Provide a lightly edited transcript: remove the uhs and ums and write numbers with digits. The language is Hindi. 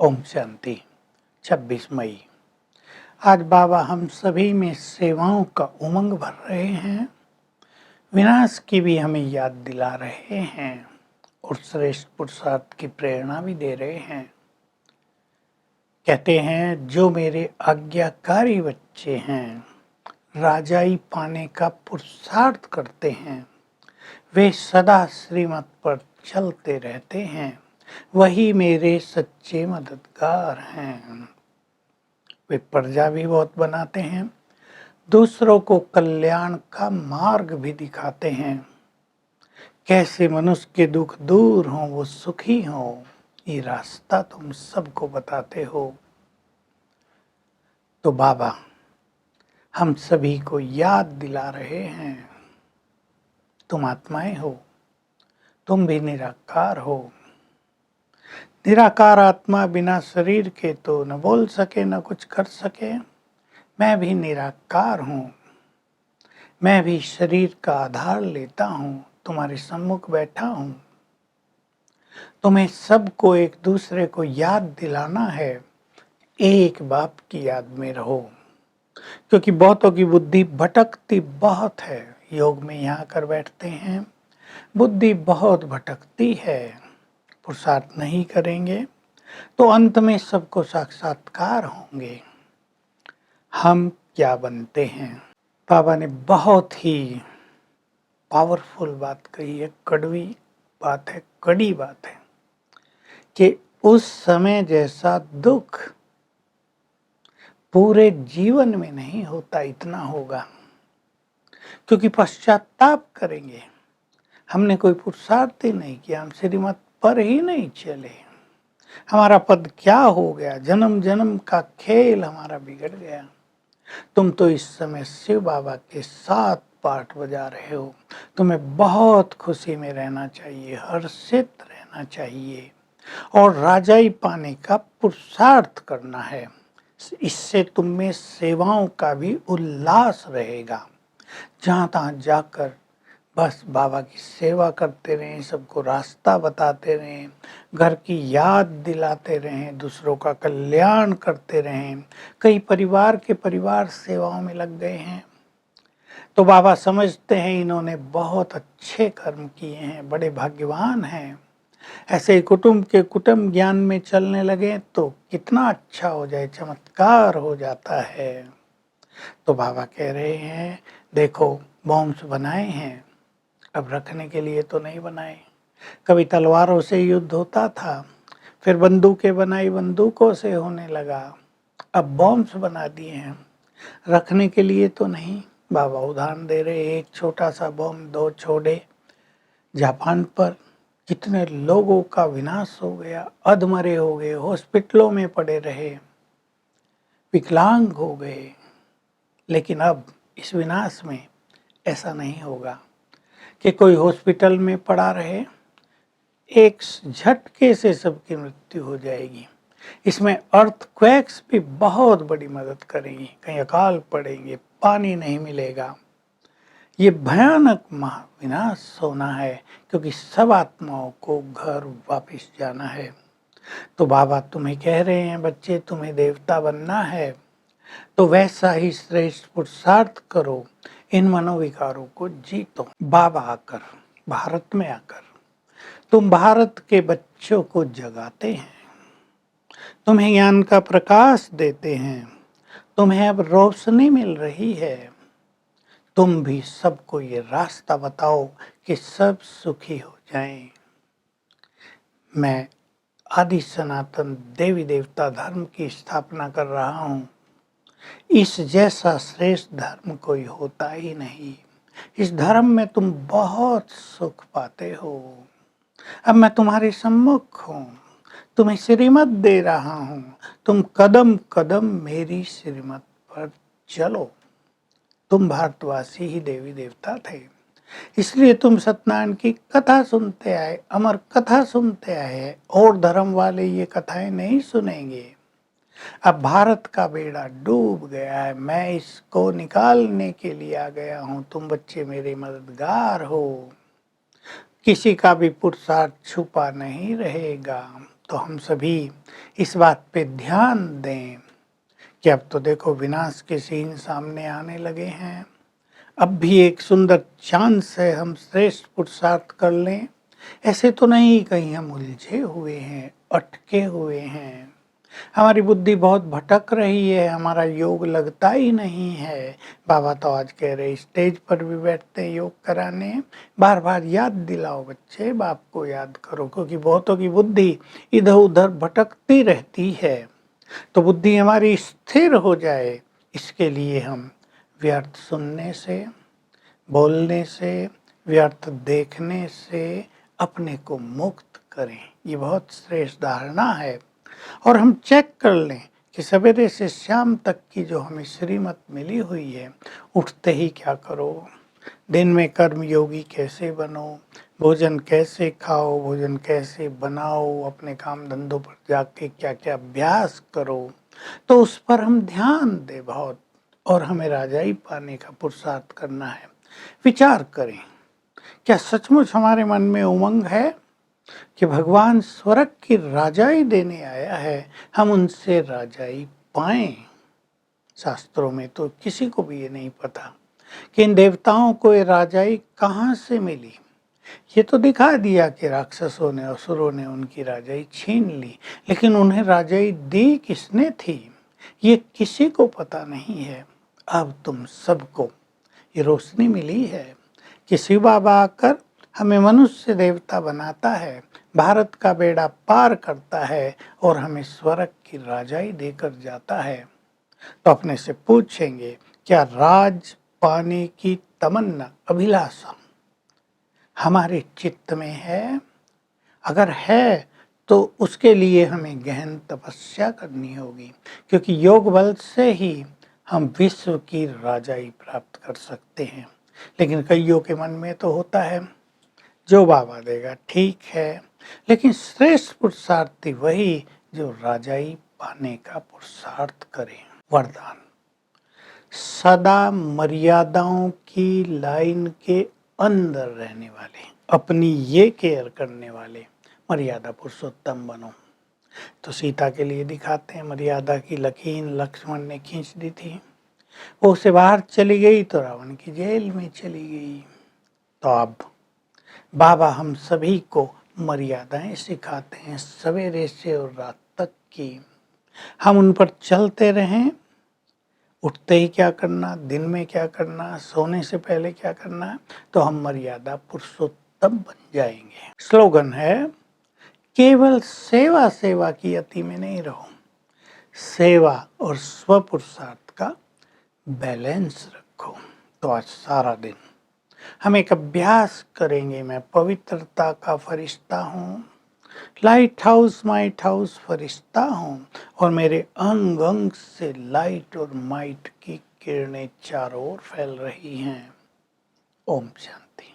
ओम शांति। 26 मई। आज बाबा हम सभी में सेवाओं का उमंग भर रहे हैं, विनाश की भी हमें याद दिला रहे हैं और श्रेष्ठ पुरुषार्थ की प्रेरणा भी दे रहे हैं। कहते हैं जो मेरे आज्ञाकारी बच्चे हैं, राजाई पाने का पुरुषार्थ करते हैं, वे सदा श्रीमत पर चलते रहते हैं, वही मेरे सच्चे मददगार हैं। वे प्रजा भी बहुत बनाते हैं, दूसरों को कल्याण का मार्ग भी दिखाते हैं। कैसे मनुष्य के दुख दूर हों, वो सुखी हों, ये रास्ता तुम सबको बताते हो। तो बाबा हम सभी को याद दिला रहे हैं, तुम आत्माएं हो, तुम भी निराकार हो। निराकार आत्मा बिना शरीर के तो न बोल सके न कुछ कर सके। मैं भी निराकार हूँ, मैं भी शरीर का आधार लेता हूँ, तुम्हारे सम्मुख बैठा हूँ। तुम्हें सबको एक दूसरे को याद दिलाना है, एक बाप की याद में रहो, क्योंकि बहुतों की बुद्धि भटकती बहुत है। योग में यहाँ कर बैठते हैं, बुद्धि बहुत भटकती है, पुरुषार्थ नहीं करेंगे तो अंत में सबको साक्षात्कार होंगे। हम क्या बनते हैं? बाबा ने बहुत ही पावरफुल बात कही है, कड़वी बात है, कड़ी बात है कि उस समय जैसा दुख पूरे जीवन में नहीं होता, इतना होगा, क्योंकि पश्चाताप करेंगे। हमने कोई पुरुषार्थ ही नहीं किया, हम श्रीमत पर ही नहीं चले, हमारा पद क्या हो गया, जन्म जन्म का खेल हमारा बिगड़ गया। तुम तो इस समय शिव बाबा के साथ पाठ बजा रहे हो, तुम्हें बहुत खुशी में रहना चाहिए, हर्षित रहना चाहिए और राजाई पाने का पुरुषार्थ करना है। इससे तुम में सेवाओं का भी उल्लास रहेगा। जहाँ तहाँ जाकर बस बाबा की सेवा करते रहें, सबको रास्ता बताते रहें, घर की याद दिलाते रहें, दूसरों का कल्याण करते रहें। कई परिवार के परिवार सेवाओं में लग गए हैं, तो बाबा समझते हैं इन्होंने बहुत अच्छे कर्म किए हैं, बड़े भाग्यवान हैं। ऐसे ही कुटुंब के कुटुंब ज्ञान में चलने लगे तो कितना अच्छा हो जाए, चमत्कार हो जाता है। तो बाबा कह रहे हैं देखो बॉम्ब्स बनाए हैं, अब रखने के लिए तो नहीं बनाए। कभी तलवारों से युद्ध होता था, फिर बंदूकें बनाई, बंदूकों से होने लगा, अब बॉम्ब्स बना दिए हैं, रखने के लिए तो नहीं। बाबा उदाहरण दे रहे, एक छोटा सा बॉम्ब दो छोड़े जापान पर, कितने लोगों का विनाश हो गया, अधमरे हो गए, हॉस्पिटलों में पड़े रहे, विकलांग हो गए। लेकिन अब इस विनाश में ऐसा नहीं होगा कि कोई हॉस्पिटल में पड़ा रहे, एक झटके से सबकी मृत्यु हो जाएगी। इसमें अर्थक्वेक्स भी बहुत बड़ी मदद करेंगी, कहीं अकाल पड़ेंगे, पानी नहीं मिलेगा। ये भयानक महाविनाश होना है, क्योंकि सब आत्माओं को घर वापस जाना है। तो बाबा तुम्हें कह रहे हैं बच्चे, तुम्हें देवता बनना है तो वैसा ही श्रेष्ठ पुरुषार्थ करो, इन मनोविकारों को जीतो। बाबा आकर, भारत में आकर तुम भारत के बच्चों को जगाते हैं, तुम्हें ज्ञान का प्रकाश देते हैं, तुम्हें अब रोशनी मिल रही है। तुम भी सबको ये रास्ता बताओ कि सब सुखी हो जाएं। मैं आदि सनातन देवी देवता धर्म की स्थापना कर रहा हूँ। इस जैसा श्रेष्ठ धर्म कोई होता ही नहीं। इस धर्म में तुम बहुत सुख पाते हो। अब मैं तुम्हारे सम्मुख हूँ, तुम्हें श्रीमत दे रहा हूँ, तुम कदम कदम मेरी श्रीमत पर चलो। तुम भारतवासी ही देवी देवता थे, इसलिए तुम सत्यनारायण की कथा सुनते आए, अमर कथा सुनते आए, और धर्म वाले ये कथाएं नहीं सुनेंगे। अब भारत का बेड़ा डूब गया है, मैं इसको निकालने के लिए आ गया हूँ, तुम बच्चे मेरे मददगार हो। किसी का भी पुरुषार्थ छुपा नहीं रहेगा, तो हम सभी इस बात पे ध्यान दें कि अब तो देखो विनाश के सीन सामने आने लगे हैं। अब भी एक सुंदर चांस है, हम श्रेष्ठ पुरुषार्थ कर लें। ऐसे तो नहीं कहीं हम उलझे हुए हैं, अटके हुए हैं, हमारी बुद्धि बहुत भटक रही है, हमारा योग लगता ही नहीं है। बाबा तो आज कह रहे स्टेज पर भी बैठते हैं योग कराने, बार बार याद दिलाओ बच्चे, बाप को याद करो, क्योंकि बहुतों की बुद्धि इधर उधर भटकती रहती है। तो बुद्धि हमारी स्थिर हो जाए, इसके लिए हम व्यर्थ सुनने से, बोलने से, व्यर्थ देखने से अपने को मुक्त करें। ये बहुत श्रेष्ठ धारणा है। और हम चेक कर लें कि सवेरे से शाम तक की जो हमें श्रीमत मिली हुई है, उठते ही क्या करो, दिन में कर्म योगी कैसे बनो, भोजन कैसे खाओ, भोजन कैसे बनाओ, अपने काम धंधों पर जाके क्या क्या अभ्यास करो, तो उस पर हम ध्यान दें बहुत। और हमें राजाई पाने का पुरुषार्थ करना है। विचार करें, क्या सचमुच हमारे मन में उमंग है कि भगवान स्वर्ग की राजाई देने आया है, हम उनसे राजाई पाएं। शास्त्रों में तो किसी को भी ये नहीं पता कि इन देवताओं को ये राजाई कहाँ से मिली। ये तो दिखा दिया कि राक्षसों ने, असुरों ने उनकी राजाई छीन ली, लेकिन उन्हें राजाई दी किसने थी, ये किसी को पता नहीं है। अब तुम सबको ये रोशनी मिली है कि शिव बाबा आकर हमें मनुष्य देवता बनाता है, भारत का बेड़ा पार करता है और हमें स्वर्ग की राजाई देकर जाता है। तो अपने से पूछेंगे, क्या राज पाने की तमन्ना, अभिलाषा हमारे चित्त में है? अगर है तो उसके लिए हमें गहन तपस्या करनी होगी, क्योंकि योग बल से ही हम विश्व की राजाई प्राप्त कर सकते हैं। लेकिन कईयों के मन में तो होता है जो बाबा देगा ठीक है, लेकिन श्रेष्ठ पुरुषार्थी वही जो राजाई पाने का पुरुषार्थ करे। वरदान, सदा मर्यादाओं की लाइन के अंदर रहने वाले, अपनी ये केयर करने वाले मर्यादा पुरुषोत्तम बनो। तो सीता के लिए दिखाते हैं, मर्यादा की लकीर लक्ष्मण ने खींच दी थी, वो उसे बाहर चली गई तो रावण की जेल में चली गई। तो अब बाबा हम सभी को मर्यादाएं सिखाते हैं, सवेरे से और रात तक की, हम उन पर चलते रहें। उठते ही क्या करना, दिन में क्या करना, सोने से पहले क्या करना, तो हम मर्यादा पुरुषोत्तम बन जाएंगे। स्लोगन है, केवल सेवा सेवा की अति में नहीं रहो, सेवा और स्व पुरुषार्थ का बैलेंस रखो। तो आज सारा दिन हम एक अभ्यास करेंगे, मैं पवित्रता का फरिश्ता हूँ, लाइट हाउस माइट हाउस फरिश्ता हूँ, और मेरे अंग अंग से लाइट और माइट की किरणें चारों ओर फैल रही हैं। ओम शांति।